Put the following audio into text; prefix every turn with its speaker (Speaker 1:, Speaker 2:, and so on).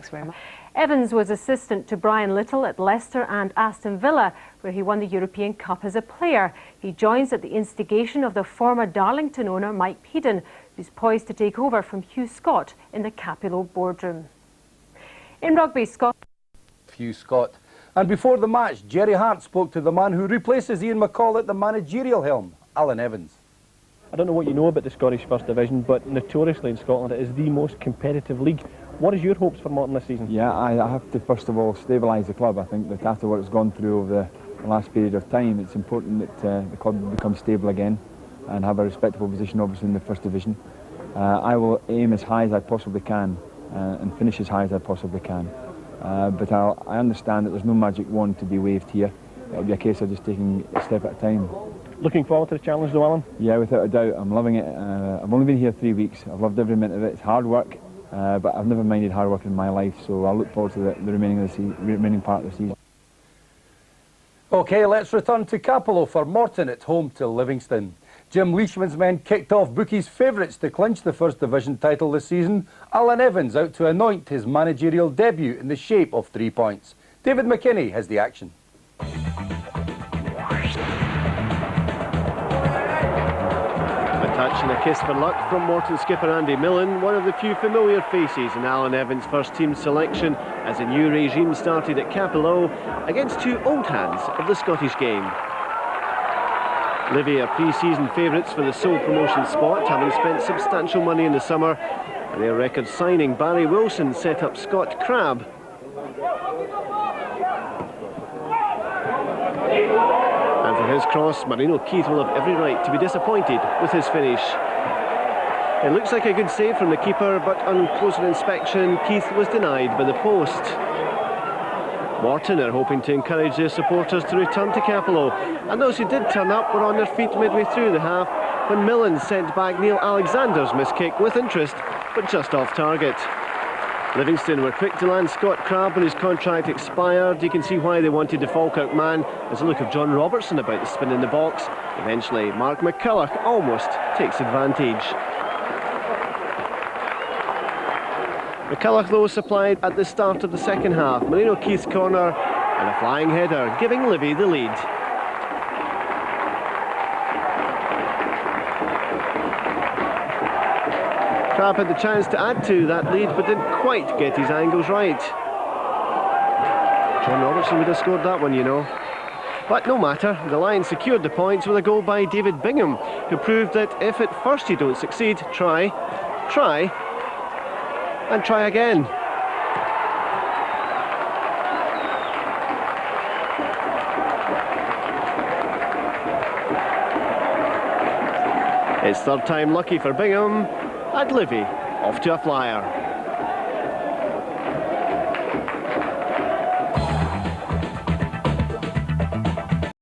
Speaker 1: Thanks very much.
Speaker 2: Evans was assistant to Brian Little at Leicester and Aston Villa, where he won the European Cup as a player. He joins at the instigation of the former Darlington owner Mike Peden, who's poised to take over from Hugh Scott in the Capello boardroom. In rugby, Scott.
Speaker 3: Hugh Scott. And before the match, Jerry Hart spoke to the man who replaces Ian McCall at the managerial helm, Allan Evans.
Speaker 4: I don't know what you know about the Scottish First Division, but notoriously in Scotland it is the most competitive league. What is your hopes for Morton this season?
Speaker 5: Yeah, I have to first of all stabilise the club. I think that after what it's gone through over the last period of time, it's important that the club becomes stable again and have a respectable position obviously in the First Division. I will aim as high as I possibly can and finish as high as I possibly can. But I understand that there's no magic wand to be waved here. It'll be a case of just taking a step at a time.
Speaker 4: Looking forward to the challenge though, Alan?
Speaker 5: Yeah, without a doubt. I'm loving it. I've only been here 3 weeks. I've loved every minute of it. It's hard work, but I've never minded hard work in my life, so I look forward to the remaining part of the season.
Speaker 3: OK, let's return to Capello for Morton at home to Livingston. Jim Leishman's men kicked off bookies' favourites to clinch the First Division title this season. Allan Evans out to anoint his managerial debut in the shape of 3 points. David McKinney has the action.
Speaker 6: Touch and a kiss for luck from Morton skipper Andy Millen, one of the few familiar faces in Allan Evans' first team selection as a new regime started at Capello against two old hands of the Scottish game. Livy are pre-season favourites for the sole promotion spot, having spent substantial money in the summer, and their record signing Barry Wilson set up Scott Crabb. And for his cross, Marino Keith will have every right to be disappointed with his finish. It looks like a good save from the keeper, but on closer inspection, Keith was denied by the post. Morton are hoping to encourage their supporters to return to Capello, and those who did turn up were on their feet midway through the half when Millen sent back Neil Alexander's missed kick with interest, but just off target. Livingston were quick to land Scott Crabb when his contract expired. You can see why they wanted the Falkirk man. There's a look of John Robertson about to spin in the box. Eventually, Mark McCulloch almost takes advantage. McCulloch, though, supplied at the start of the second half. Marino Keith's corner and a flying header, giving Livy the lead. Crabb had the chance to add to that lead, but didn't quite get his angles right. John Robertson would have scored that one, you know. But no matter, the Lions secured the points with a goal by David Bingham, who proved that if at first you don't succeed, try, and try again. It's third time lucky for Bingham, and Livy off to a flyer.